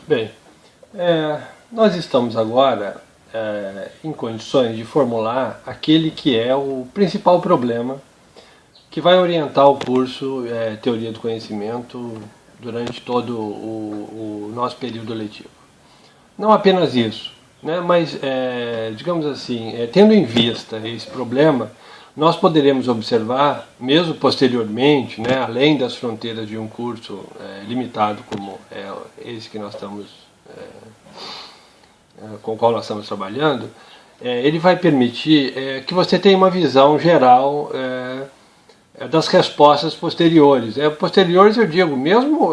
Bem, nós estamos agora em condições de formular aquele que é o principal problema que vai orientar o curso Teoria do Conhecimento durante todo o nosso período letivo. Não apenas isso, né, mas, digamos assim, tendo em vista esse problema, nós poderemos observar, mesmo posteriormente, né, além das fronteiras de um curso limitado como é esse que nós estamos, com o qual nós estamos trabalhando, ele vai permitir que você tenha uma visão geral das respostas posteriores. Posteriores eu digo, mesmo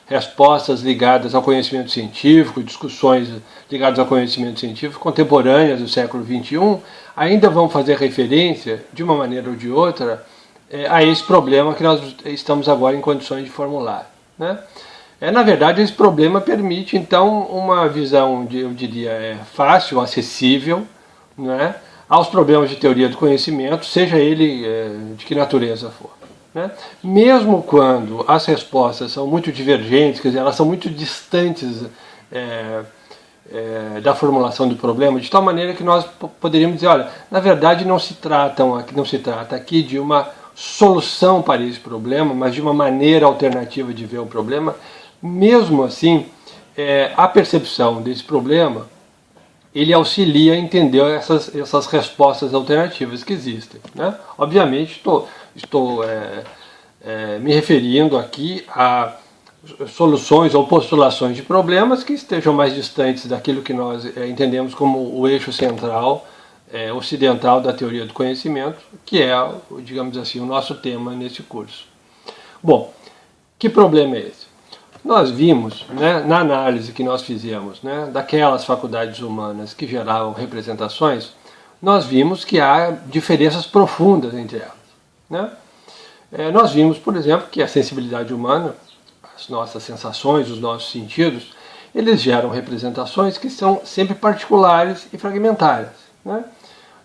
respostas ligadas ao conhecimento científico, discussões ligadas ao conhecimento científico contemporâneas do século XXI, ainda vão fazer referência, de uma maneira ou de outra, a esse problema que nós estamos agora em condições de formular, né? Na verdade, esse problema permite, então, uma visão, eu diria, fácil, acessível, né, aos problemas de teoria do conhecimento, seja ele de que natureza for, né? Mesmo quando as respostas são muito divergentes, quer dizer, elas são muito distantes da formulação do problema, de tal maneira que nós poderíamos dizer, olha, na verdade não se trata aqui de uma solução para esse problema, mas de uma maneira alternativa de ver o problema. Mesmo assim, a percepção desse problema, ele auxilia a entender essas respostas alternativas que existem, né? Obviamente, estou me referindo aqui a soluções ou postulações de problemas que estejam mais distantes daquilo que nós entendemos como o eixo central ocidental da teoria do conhecimento, que é, digamos assim, o nosso tema nesse curso. Bom, que problema é esse? Nós vimos, né, na análise que nós fizemos, né, daquelas faculdades humanas que geravam representações, nós vimos que há diferenças profundas entre elas, né? Nós vimos, por exemplo, que a sensibilidade humana, as nossas sensações, os nossos sentidos, eles geram representações que são sempre particulares e fragmentárias, né?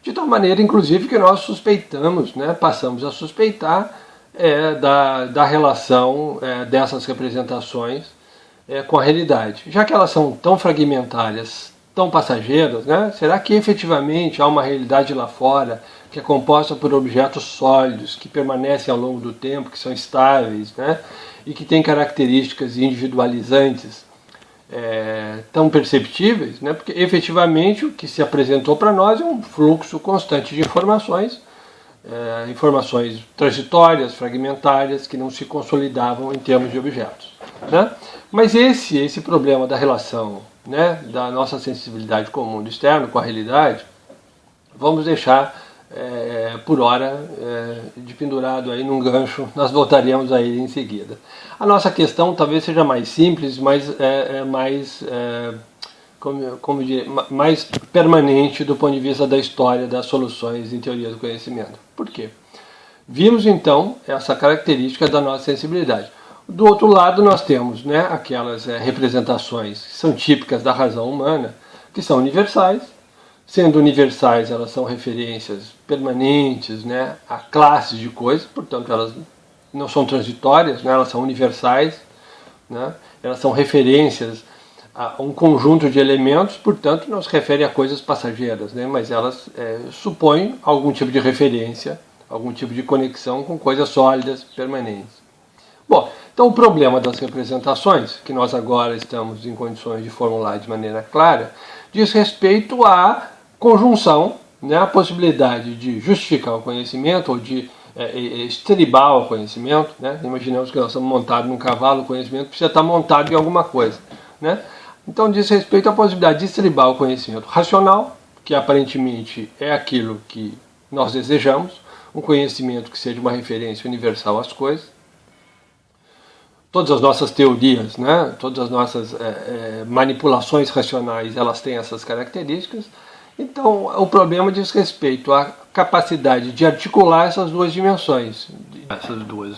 De tal maneira, inclusive, que nós suspeitamos, né, passamos a suspeitar da relação dessas representações com a realidade. Já que elas são tão fragmentárias, tão passageiras, né, será que efetivamente há uma realidade lá fora que é composta por objetos sólidos, que permanecem ao longo do tempo, que são estáveis, né, e que têm características individualizantes tão perceptíveis, né, porque efetivamente o que se apresentou para nós é um fluxo constante de informações, informações transitórias, fragmentárias, que não se consolidavam em termos de objetos, né? Mas esse problema da relação, né, da nossa sensibilidade com o mundo externo, com a realidade, vamos deixar por hora de pendurado aí num gancho, nós voltaremos a ele em seguida. A nossa questão talvez seja mais simples, mas mais permanente do ponto de vista da história das soluções em teoria do conhecimento. Por quê? Vimos então essa característica da nossa sensibilidade. Do outro lado nós temos, né, aquelas representações que são típicas da razão humana, que são universais. Sendo universais, elas são referências permanentes, né, a classes de coisas, portanto elas não são transitórias, né, elas são universais, né, elas são referências a um conjunto de elementos, portanto não se refere a coisas passageiras, né, mas elas supõem algum tipo de referência, algum tipo de conexão com coisas sólidas, permanentes. Bom, então o problema das representações, que nós agora estamos em condições de formular de maneira clara, diz respeito à conjunção, né, a possibilidade de justificar o conhecimento ou de estribar o conhecimento, né? Imaginemos que nós estamos montados num cavalo, o conhecimento precisa estar montado em alguma coisa, né? Então diz respeito à possibilidade de estribar o conhecimento racional, que aparentemente é aquilo que nós desejamos, um conhecimento que seja uma referência universal às coisas. Todas as nossas teorias, né, todas as nossas manipulações racionais, elas têm essas características. Então, o problema diz respeito à capacidade de articular essas duas dimensões. Essas duas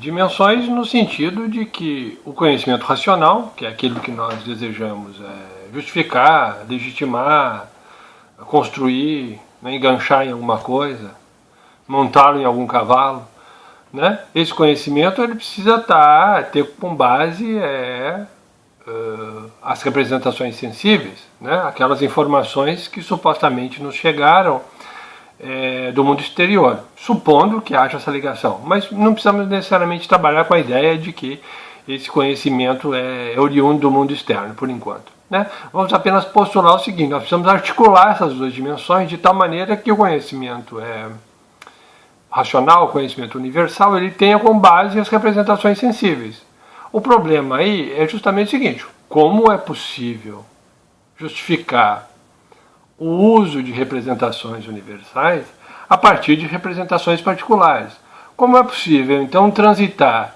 dimensões no sentido de que o conhecimento racional, que é aquilo que nós desejamos justificar, legitimar, construir, né, enganchar em alguma coisa, montá-lo em algum cavalo, né? Esse conhecimento ele precisa ter como base as representações sensíveis, né, aquelas informações que supostamente nos chegaram do mundo exterior, supondo que haja essa ligação. Mas não precisamos necessariamente trabalhar com a ideia de que esse conhecimento é oriundo do mundo externo, por enquanto, né? Vamos apenas postular o seguinte: nós precisamos articular essas duas dimensões de tal maneira que o conhecimento racional, o conhecimento universal, ele tenha como base as representações sensíveis. O problema aí é justamente o seguinte: como é possível justificar o uso de representações universais a partir de representações particulares? Como é possível, então, transitar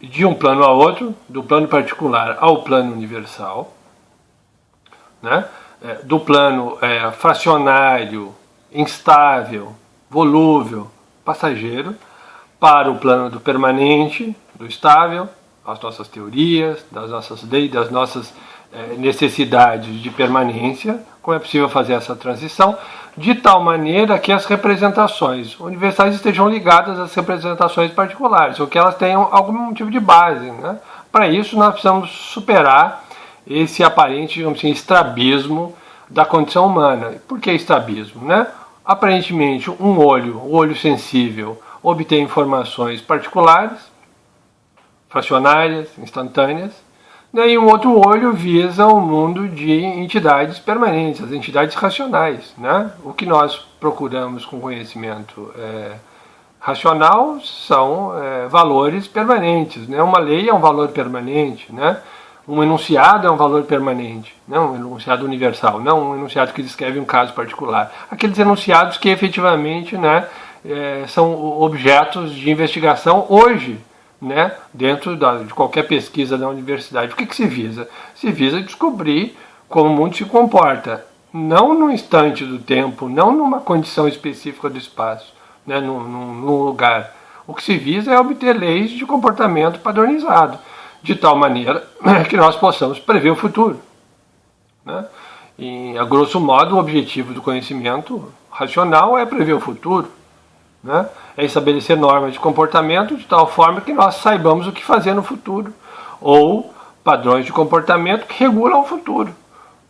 de um plano a outro, do plano particular ao plano universal, né? Do plano fracionário, instável, volúvel, passageiro, para o plano do permanente, do estável, as nossas teorias, das nossas leis, das nossas necessidades de permanência. Como é possível fazer essa transição de tal maneira que as representações universais estejam ligadas às representações particulares, ou que elas tenham algum tipo de base, né? Para isso nós precisamos superar esse aparente, digamos assim, estrabismo da condição humana. Por que estrabismo, né? Aparentemente o olho sensível, obtém informações particulares, fracionárias, instantâneas, e um outro olho visa o mundo de entidades permanentes, as entidades racionais, né? O que nós procuramos com conhecimento racional são valores permanentes, né? Uma lei é um valor permanente, né? Um enunciado é um valor permanente, não um enunciado universal, não um enunciado que descreve um caso particular. Aqueles enunciados que efetivamente, né, são objetos de investigação hoje, né, dentro de qualquer pesquisa da universidade. O que se visa? Se visa descobrir como o mundo se comporta, não no instante do tempo, não numa condição específica do espaço, né, num lugar. O que se visa é obter leis de comportamento padronizado, de tal maneira que nós possamos prever o futuro, né? E, a grosso modo, o objetivo do conhecimento racional é prever o futuro, né? É estabelecer normas de comportamento de tal forma que nós saibamos o que fazer no futuro, ou padrões de comportamento que regulam o futuro,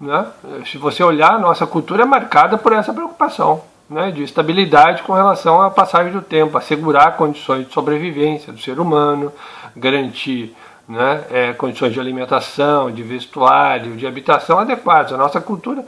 né? Se você olhar, a nossa cultura é marcada por essa preocupação, né, de estabilidade com relação à passagem do tempo, assegurar condições de sobrevivência do ser humano, garantir, né, condições de alimentação, de vestuário, de habitação adequadas. A nossa cultura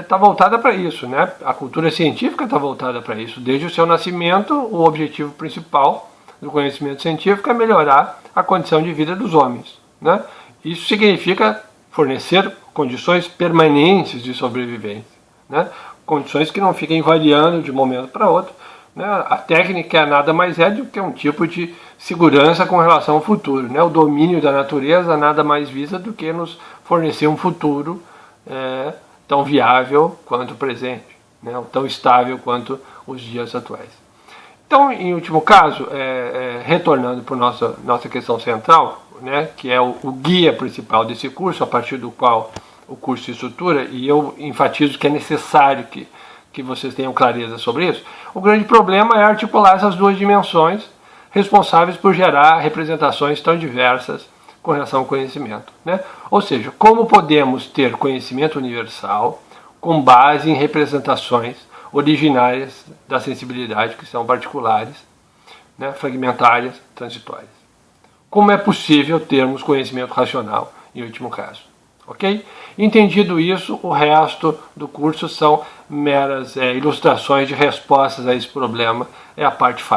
está voltada para isso, né? A cultura científica está voltada para isso. Desde o seu nascimento, o objetivo principal do conhecimento científico é melhorar a condição de vida dos homens, né? Isso significa fornecer condições permanentes de sobrevivência, né? Condições que não fiquem variando de um momento para outro, né? A técnica nada mais é do que um tipo de segurança com relação ao futuro, né? O domínio da natureza nada mais visa do que nos fornecer um futuro tão viável quanto o presente, né? Tão estável quanto os dias atuais. Então, em último caso, retornando para a nossa questão central, né, que é o guia principal desse curso, a partir do qual o curso se estrutura, e eu enfatizo que é necessário que vocês tenham clareza sobre isso. O grande problema é articular essas duas dimensões responsáveis por gerar representações tão diversas com relação ao conhecimento, né? Ou seja, como podemos ter conhecimento universal com base em representações originárias da sensibilidade, que são particulares, né, fragmentárias, transitórias. Como é possível termos conhecimento racional, em último caso. Ok? Entendido isso, o resto do curso são meras ilustrações de respostas a esse problema, é a parte fácil.